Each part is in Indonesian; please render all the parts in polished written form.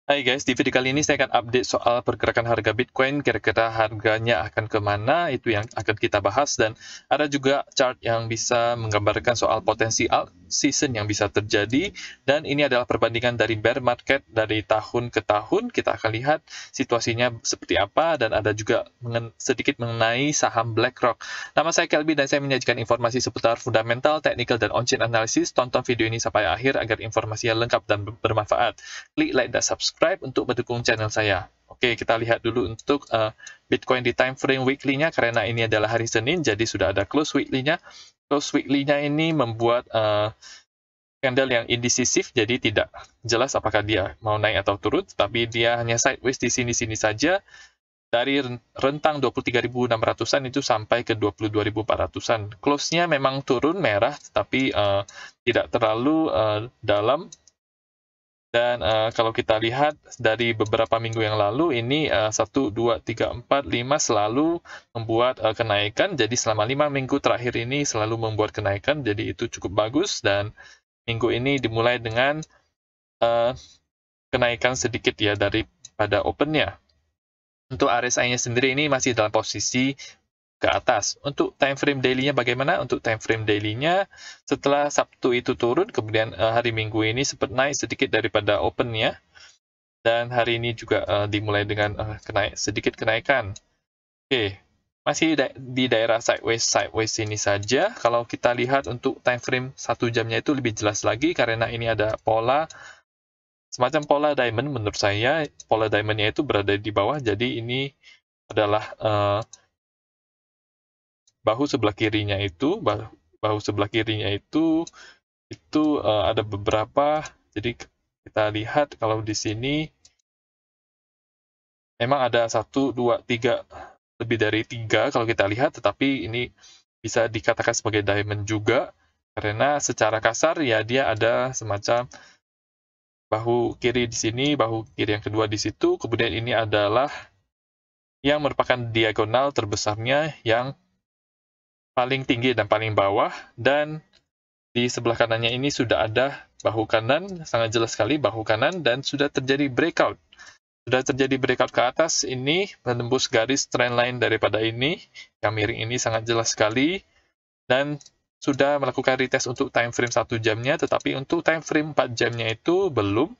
Hai guys, di video kali ini saya akan update soal pergerakan harga Bitcoin, kira-kira harganya akan kemana, itu yang akan kita bahas, dan ada juga chart yang bisa menggambarkan soal potensi alt season yang bisa terjadi, dan ini adalah perbandingan dari bear market dari tahun ke tahun. Kita akan lihat situasinya seperti apa, dan ada juga sedikit mengenai saham BlackRock. Nama saya Kelby dan saya menyajikan informasi seputar fundamental, technical, dan on-chain analysis. Tonton video ini sampai akhir agar informasinya lengkap dan bermanfaat. Klik like dan subscribe untuk mendukung channel saya. Oke, kita lihat dulu untuk Bitcoin di time frame weekly-nya, karena ini adalah hari Senin, jadi sudah ada close weekly-nya. Close weekly-nya ini membuat candle yang indecisif, jadi tidak jelas apakah dia mau naik atau turun, tapi dia hanya sideways di sini-sini saja, dari rentang 23.600-an itu sampai ke 22.400-an. Close-nya memang turun merah, tapi tidak terlalu dalam. Dan kalau kita lihat dari beberapa minggu yang lalu, ini 1, 2, 3, 4, 5 selalu membuat kenaikan. Jadi selama 5 minggu terakhir ini selalu membuat kenaikan, jadi itu cukup bagus. Dan minggu ini dimulai dengan kenaikan sedikit ya daripada opennya. Untuk RSI-nya sendiri ini masih dalam posisi ke atas. Untuk time frame daily-nya bagaimana? Untuk time frame daily-nya setelah Sabtu itu turun, kemudian hari Minggu ini sempat naik sedikit daripada open-nya, dan hari ini juga dimulai dengan sedikit kenaikan. Oke, masih di daerah sideways ini saja. Kalau kita lihat untuk time frame 1 jamnya itu lebih jelas lagi, karena ini ada pola, semacam pola diamond menurut saya. Pola diamond-nya itu berada di bawah, jadi ini adalah bahu sebelah kirinya itu ada beberapa. Jadi kita lihat kalau di sini memang ada 1, 2, 3, lebih dari 3 kalau kita lihat, tetapi ini bisa dikatakan sebagai diamond juga, karena secara kasar ya dia ada semacam bahu kiri di sini, bahu kiri yang kedua di situ, kemudian ini adalah yang merupakan diagonal terbesarnya yang paling tinggi dan paling bawah, dan di sebelah kanannya ini sudah ada bahu kanan, sangat jelas sekali bahu kanan, dan sudah terjadi breakout. Sudah terjadi breakout ke atas, ini menembus garis trendline daripada ini, yang miring ini sangat jelas sekali, dan sudah melakukan retest untuk time frame 1 jamnya, tetapi untuk time frame 4 jamnya itu belum.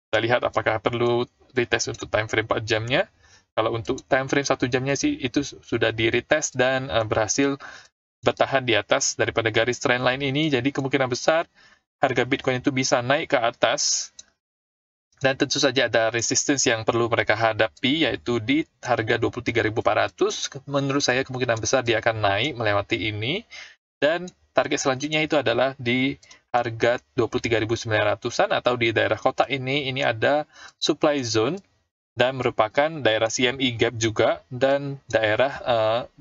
Kita lihat apakah perlu retest untuk time frame 4 jamnya. Kalau untuk time frame 1 jamnya sih, itu sudah di retest dan berhasil bertahan di atas daripada garis trendline ini, jadi kemungkinan besar harga Bitcoin itu bisa naik ke atas, dan tentu saja ada resistance yang perlu mereka hadapi, yaitu di harga 23.400. Menurut saya kemungkinan besar dia akan naik melewati ini, dan target selanjutnya itu adalah di harga 23.900-an atau di daerah kotak ini ada supply zone, dan merupakan daerah CME gap juga, dan daerah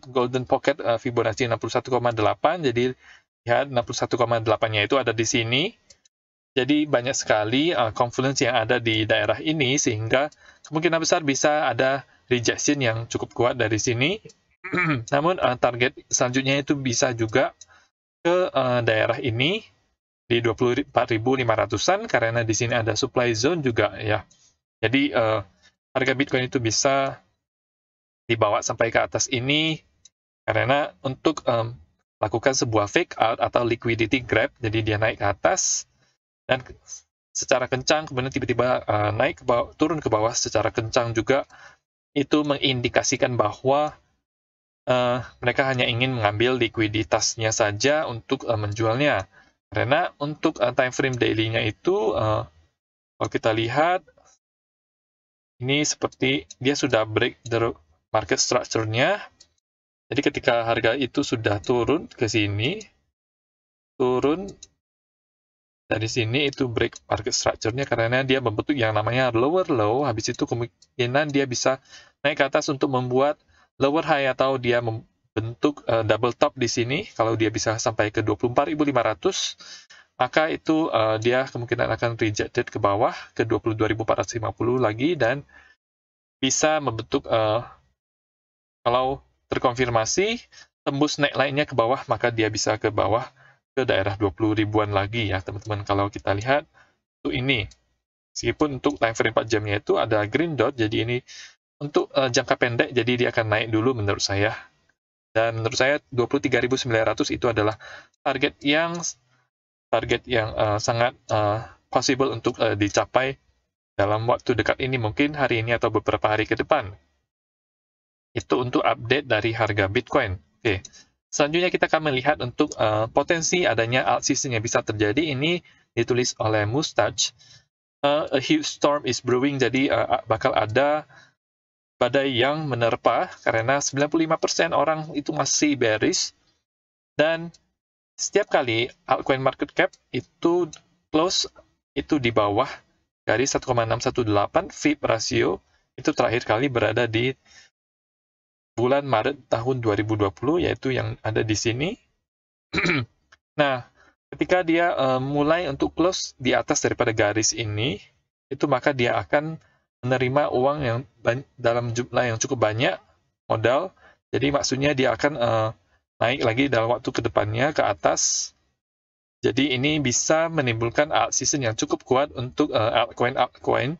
golden pocket Fibonacci 61,8. jadi lihat 61,8-nya itu ada di sini. Jadi banyak sekali confluence yang ada di daerah ini, sehingga kemungkinan besar bisa ada rejection yang cukup kuat dari sini. Namun target selanjutnya itu bisa juga ke daerah ini di 24.500-an, karena di sini ada supply zone juga ya. Jadi harga Bitcoin itu bisa dibawa sampai ke atas ini, karena untuk lakukan sebuah fake out atau liquidity grab, jadi dia naik ke atas dan secara kencang, kemudian tiba-tiba naik ke bawah, turun ke bawah secara kencang juga, itu mengindikasikan bahwa mereka hanya ingin mengambil likuiditasnya saja untuk menjualnya. Karena untuk time frame daily-nya itu, kalau kita lihat, ini seperti dia sudah break the market structure-nya. Jadi ketika harga itu sudah turun ke sini, turun dari sini, itu break market structure-nya karena dia membentuk yang namanya lower low. Habis itu kemungkinan dia bisa naik ke atas untuk membuat lower high, atau dia membentuk double top di sini. Kalau dia bisa sampai ke 24.500, maka itu dia kemungkinan akan rejected ke bawah ke 22.450 lagi, dan bisa membentuk kalau terkonfirmasi tembus neckline-nya ke bawah, maka dia bisa ke bawah ke daerah 20 ribuan lagi ya teman-teman. Kalau kita lihat itu ini Meskipun untuk time frame 4 jamnya itu ada green dot, jadi ini untuk jangka pendek, jadi dia akan naik dulu menurut saya. Dan menurut saya 23.900 itu adalah target yang sangat possible untuk dicapai dalam waktu dekat ini, mungkin hari ini atau beberapa hari ke depan. Itu untuk update dari harga Bitcoin. Oke. Selanjutnya kita akan melihat untuk potensi adanya alt season yang bisa terjadi. Ini ditulis oleh Mustache. A huge storm is brewing, jadi bakal ada badai yang menerpa karena 95% orang itu masih bearish, dan setiap kali altcoin market cap itu close itu di bawah garis 1,618 FIB rasio, itu terakhir kali berada di bulan Maret tahun 2020, yaitu yang ada di sini. Nah, ketika dia mulai untuk close di atas daripada garis ini, itu maka dia akan menerima uang yang dalam jumlah yang cukup banyak modal. Jadi maksudnya dia akan naik lagi dalam waktu kedepannya ke atas. Jadi ini bisa menimbulkan alt season yang cukup kuat untuk altcoin.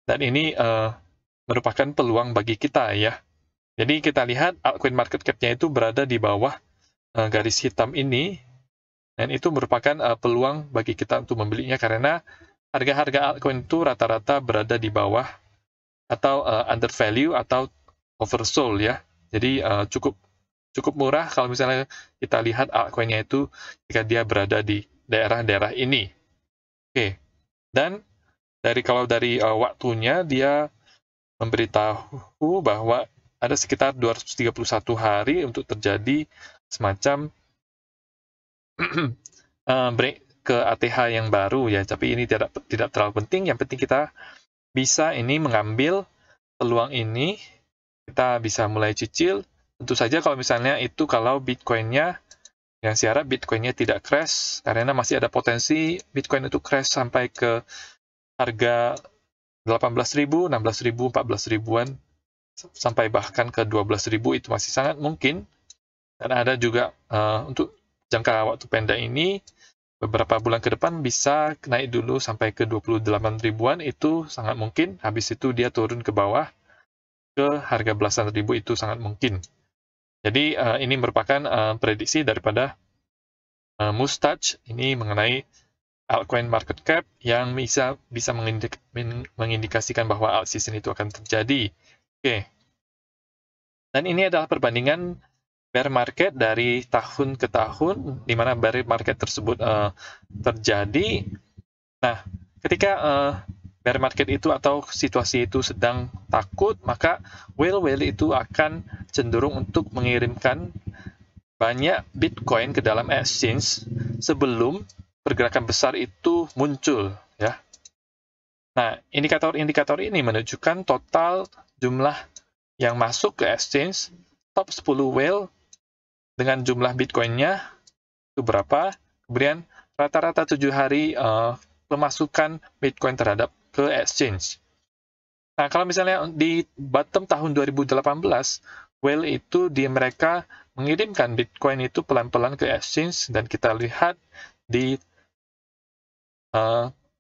Dan ini merupakan peluang bagi kita ya. Jadi kita lihat altcoin market cap-nya itu berada di bawah garis hitam ini. Dan itu merupakan peluang bagi kita untuk membelinya karena harga-harga altcoin itu rata-rata berada di bawah atau undervalue atau oversold ya. Jadi cukup murah kalau misalnya kita lihat altcoin-nya itu jika dia berada di daerah-daerah ini. Oke. Dan kalau dari waktunya dia memberitahu bahwa ada sekitar 231 hari untuk terjadi semacam break ke ATH yang baru ya, tapi ini tidak terlalu penting. Yang penting kita bisa ini mengambil peluang ini, kita bisa mulai cicil. Tentu saja kalau misalnya itu kalau Bitcoin-nya, yang saya harap Bitcoin-nya tidak crash, karena masih ada potensi Bitcoin itu crash sampai ke harga 18.000, 16.000, 14.000-an, sampai bahkan ke 12.000, itu masih sangat mungkin. Dan ada juga untuk jangka waktu pendek ini, beberapa bulan ke depan bisa naik dulu sampai ke 28 ribuan, itu sangat mungkin. Habis itu dia turun ke bawah ke harga belasan ribu, itu sangat mungkin. Jadi ini merupakan prediksi daripada Mustache ini mengenai altcoin market cap yang bisa mengindikasikan bahwa alt season itu akan terjadi. Oke. Dan ini adalah perbandingan bear market dari tahun ke tahun, di mana bear market tersebut terjadi. Nah, ketika bear market itu atau situasi itu sedang takut, maka whale itu akan cenderung untuk mengirimkan banyak Bitcoin ke dalam exchange sebelum pergerakan besar itu muncul, ya. Nah, indikator ini menunjukkan total jumlah yang masuk ke exchange, top 10 whale dengan jumlah Bitcoin-nya itu berapa, kemudian rata-rata 7 hari pemasukan Bitcoin terhadap ke exchange. Nah, kalau misalnya di bottom tahun 2018, whale itu mereka mengirimkan Bitcoin itu pelan-pelan ke exchange, dan kita lihat di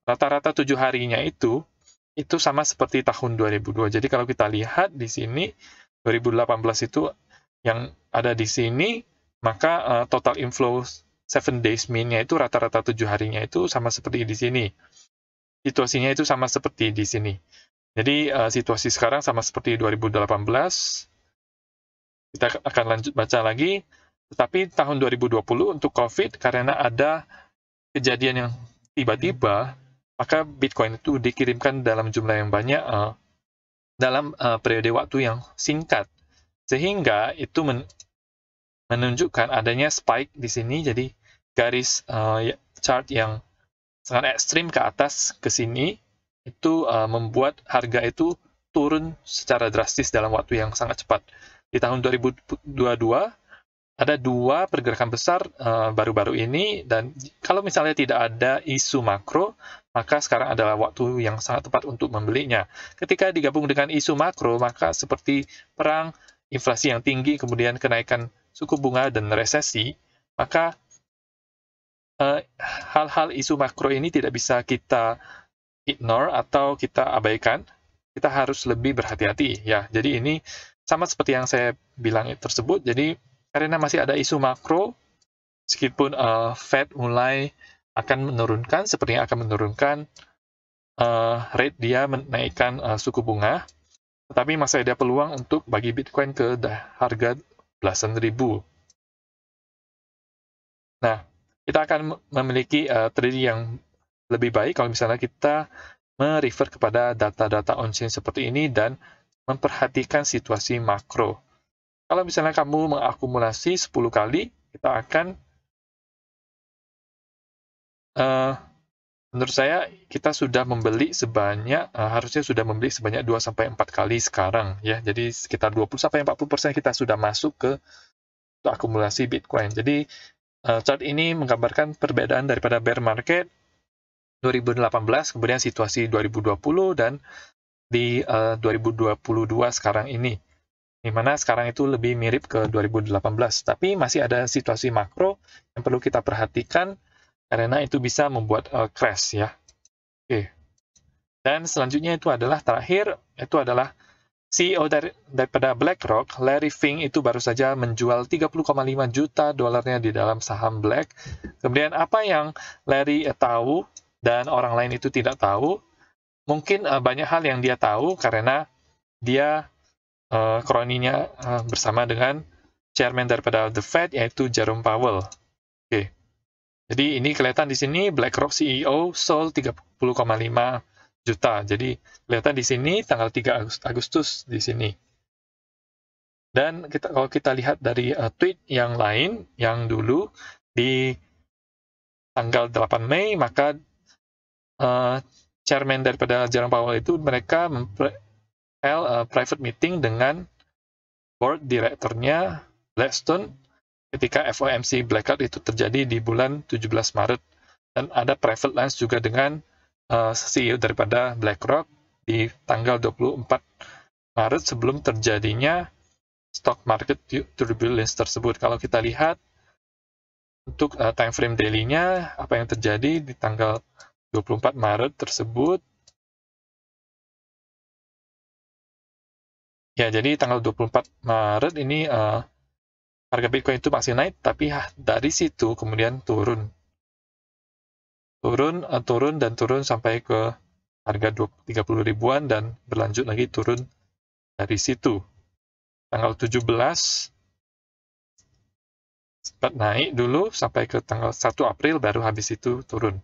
rata-rata 7 harinya itu sama seperti tahun 2002. Jadi kalau kita lihat di sini 2018 itu yang ada di sini, maka total inflow 7 days mean-nya itu rata-rata 7 harinya itu sama seperti di sini. Situasinya itu sama seperti di sini. Jadi situasi sekarang sama seperti 2018. Kita akan lanjut baca lagi. Tetapi tahun 2020 untuk COVID, karena ada kejadian yang tiba-tiba, maka Bitcoin itu dikirimkan dalam jumlah yang banyak dalam periode waktu yang singkat. Sehingga itu menunjukkan adanya spike di sini, jadi garis chart yang sangat ekstrim ke atas ke sini, itu membuat harga itu turun secara drastis dalam waktu yang sangat cepat. Di tahun 2022, ada 2 pergerakan besar baru-baru ini, dan kalau misalnya tidak ada isu makro, maka sekarang adalah waktu yang sangat tepat untuk membelinya. Ketika digabung dengan isu makro, maka seperti perang, inflasi yang tinggi, kemudian kenaikan suku bunga dan resesi, maka hal-hal isu makro ini tidak bisa kita ignore atau kita abaikan, kita harus lebih berhati-hati ya. Jadi ini sama seperti yang saya bilang tersebut. Jadi karena masih ada isu makro, meskipun Fed mulai akan menurunkan, sepertinya akan menurunkan rate dia menaikkan suku bunga, tetapi masih ada peluang untuk bagi Bitcoin ke harga belasan ribu. Nah, kita akan memiliki trading yang lebih baik kalau misalnya kita merefer kepada data-data on-chain seperti ini dan memperhatikan situasi makro. Kalau misalnya kamu mengakumulasi 10 kali, kita akan menurut saya kita sudah membeli sebanyak harusnya sudah membeli sebanyak 2-4 kali sekarang ya. Jadi sekitar 20-40% kita sudah masuk ke akumulasi Bitcoin. Jadi chart ini menggambarkan perbedaan daripada bear market 2018, kemudian situasi 2020 dan di 2022 sekarang ini. Di mana sekarang itu lebih mirip ke 2018, tapi masih ada situasi makro yang perlu kita perhatikan karena itu bisa membuat crash ya. Oke. Dan selanjutnya itu adalah terakhir, itu adalah CEO daripada BlackRock, Larry Fink itu baru saja menjual 30,5 juta dolarnya di dalam saham Black. Kemudian apa yang Larry tahu dan orang lain itu tidak tahu, mungkin banyak hal yang dia tahu karena dia kroninya bersama dengan chairman daripada The Fed, yaitu Jerome Powell. Oke. Jadi ini kelihatan di sini BlackRock CEO sold 30,5 juta. Jadi kelihatan di sini tanggal 3 Agustus di sini. Dan kalau kita lihat dari tweet yang lain, yang dulu di tanggal 8 Mei, maka chairman daripada Jerome Powell itu mereka private meeting dengan board direkturnya Blackstone ketika FOMC blackout itu terjadi di bulan 17 Maret. Dan ada private lunch juga dengan CEO daripada BlackRock di tanggal 24 Maret sebelum terjadinya stock market turbulence tersebut. Kalau kita lihat untuk time frame daily-nya, apa yang terjadi di tanggal 24 Maret tersebut. Ya, jadi tanggal 24 Maret ini harga Bitcoin itu masih naik, tapi dari situ kemudian turun sampai ke harga 30 ribuan dan berlanjut lagi turun dari situ. Tanggal 17 sempat naik dulu sampai ke tanggal 1 April, baru habis itu turun.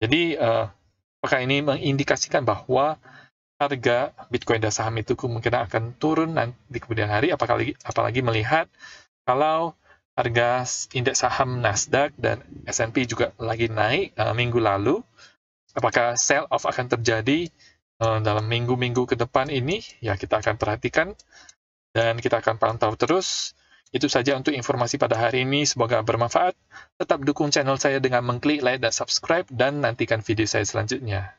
Jadi apakah ini mengindikasikan bahwa harga Bitcoin dan saham itu kemungkinan akan turun di kemudian hari, apalagi melihat kalau harga indeks saham Nasdaq dan S&P juga lagi naik minggu lalu. Apakah sell off akan terjadi dalam minggu-minggu ke depan ini? Ya, kita akan perhatikan dan kita akan pantau terus. Itu saja untuk informasi pada hari ini, semoga bermanfaat. Tetap dukung channel saya dengan mengklik like dan subscribe, dan nantikan video saya selanjutnya.